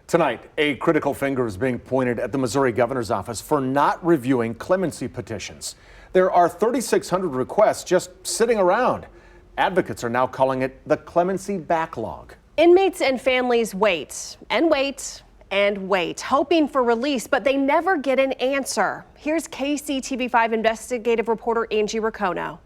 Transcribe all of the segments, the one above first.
Tonight, a critical finger is being pointed at the Missouri governor's office for not reviewing clemency petitions. There are 3,600 requests just sitting around. Advocates are now calling it the clemency backlog. Inmates and families wait and wait and wait, hoping for release, but they never get an answer. Here's KCTV5 investigative reporter Angie Racono.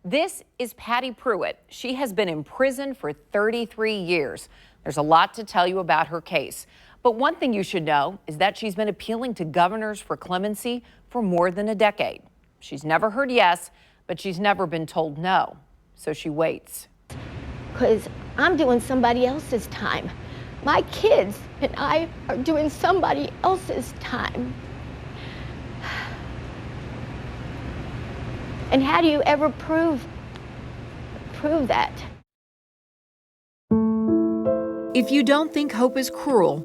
This is Patty Prewitt. She has been in prison for 33 years. There's a lot to tell you about her case. But one thing you should know is that she's been appealing to governors for clemency for more than a decade. She's never heard yes, but she's never been told no. So she waits. Because I'm doing somebody else's time. My kids and I are doing somebody else's time. And how do you ever prove that? If you don't think hope is cruel,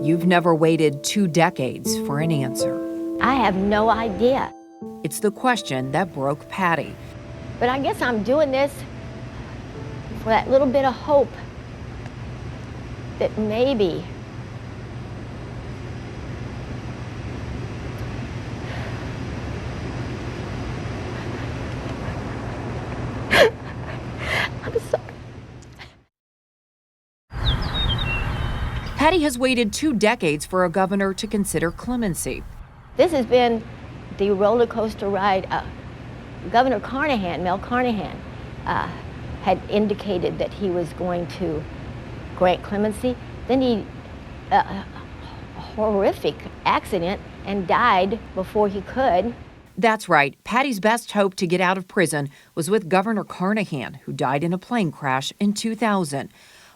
you've never waited 2 decades for an answer. I have no idea. It's the question that broke Patty. But I guess I'm doing this for that little bit of hope that maybe I'm sorry. Patty has waited 2 decades for a governor to consider clemency. This has been the roller coaster ride. Governor Carnahan, Mel Carnahan, had indicated that he was going to grant clemency. Then he, a horrific accident and died before he could. That's right. Patty's best hope to get out of prison was with Governor Carnahan, who died in a plane crash in 2000.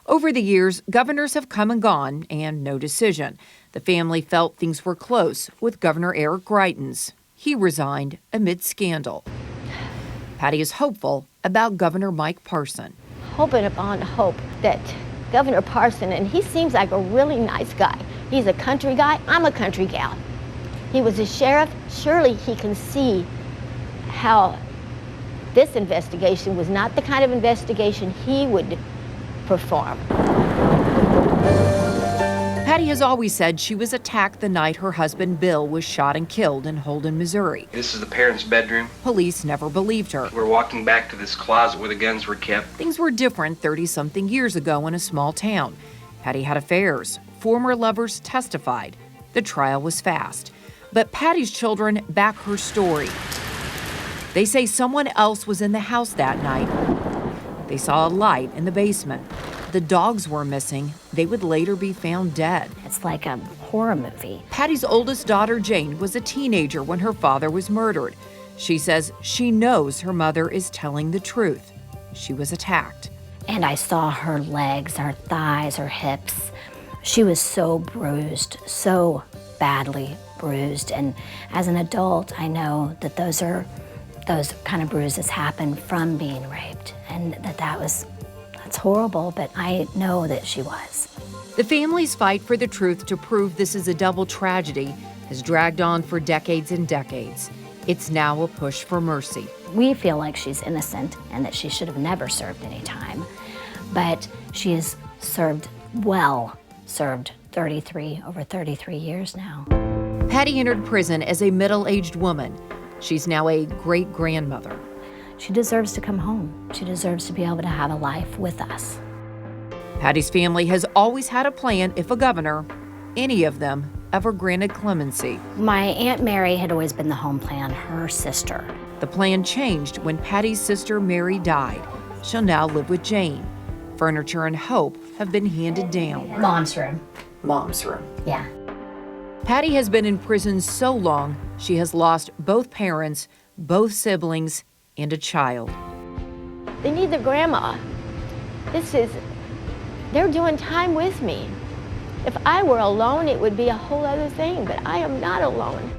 Over the years, governors have come and gone, and no decision. The family felt things were close with Governor Eric Greitens. He resigned amid scandal. Patty is hopeful about Governor Mike Parson. Hoping upon hope that Governor Parson, and he seems like a really nice guy. He's a country guy, I'm a country gal. He was a sheriff. Surely he can see how this investigation was not the kind of investigation he would perform. Patty has always said she was attacked the night her husband Bill was shot and killed in Holden, Missouri. This is the parents' bedroom. Police never believed her. We're walking back to this closet where the guns were kept. Things were different 30-something years ago in a small town. Patty had affairs. Former lovers testified. The trial was fast. But Patty's children back her story. They say someone else was in the house that night. They saw a light in the basement. The dogs were missing. They would later be found dead. It's like a horror movie. Patty's oldest daughter, Jane, was a teenager when her father was murdered. She says she knows her mother is telling the truth. She was attacked. And I saw her legs, her thighs, her hips. She was so bruised, so badly bruised. And as an adult, I know that those kind of bruises happen from being raped, and that's horrible, but I know that she was. The family's fight for the truth to prove this is a double tragedy has dragged on for decades and decades. It's now a push for mercy. We feel like she's innocent and that she should have never served any time, but she has served 33 years now. Patty entered prison as a middle-aged woman. She's now a great-grandmother. She deserves to come home. She deserves to be able to have a life with us. Patty's family has always had a plan if a governor, any of them, ever granted clemency. My Aunt Mary had always been the home plan, her sister. The plan changed when Patty's sister Mary died. She'll now live with Jane. Furniture and hope have been handed down. Mom's room. Mom's room. Yeah. Patty has been in prison so long, she has lost both parents, both siblings, and a child. They need their grandma. They're doing time with me. If I were alone, it would be a whole other thing, but I am not alone.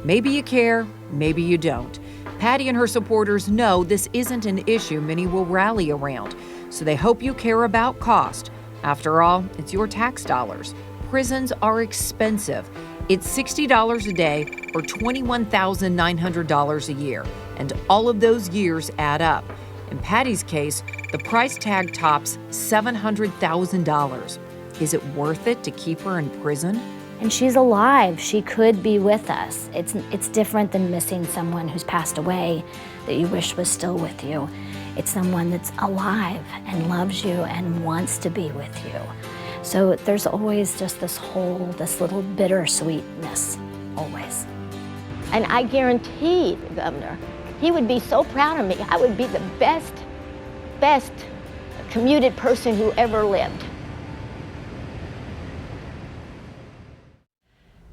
Maybe you care, maybe you don't. Patty and her supporters know this isn't an issue many will rally around, so they hope you care about cost. After all, it's your tax dollars. Prisons are expensive. It's $60 a day or $21,900 a year, and all of those years add up. In Patty's case, the price tag tops $700,000. Is it worth it to keep her in prison? And she's alive. She could be with us. It's different than missing someone who's passed away that you wish was still with you. It's someone that's alive and loves you and wants to be with you. So there's always just this little bittersweetness, always. And I guarantee the governor, he would be so proud of me. I would be the best commuted person who ever lived.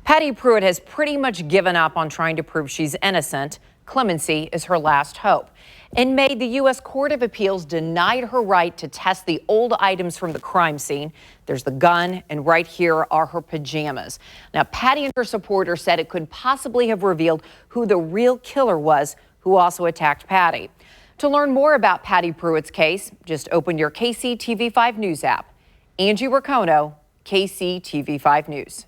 Patty Prewitt has pretty much given up on trying to prove she's innocent. Clemency is her last hope. In May, the U.S. Court of Appeals denied her right to test the old items from the crime scene. There's the gun, and right here are her pajamas. Now, Patty and her supporters said it could possibly have revealed who the real killer was, who also attacked Patty. To learn more about Patty Prewitt's case, just open your KCTV5 News app. Angie Racono, KCTV5 News.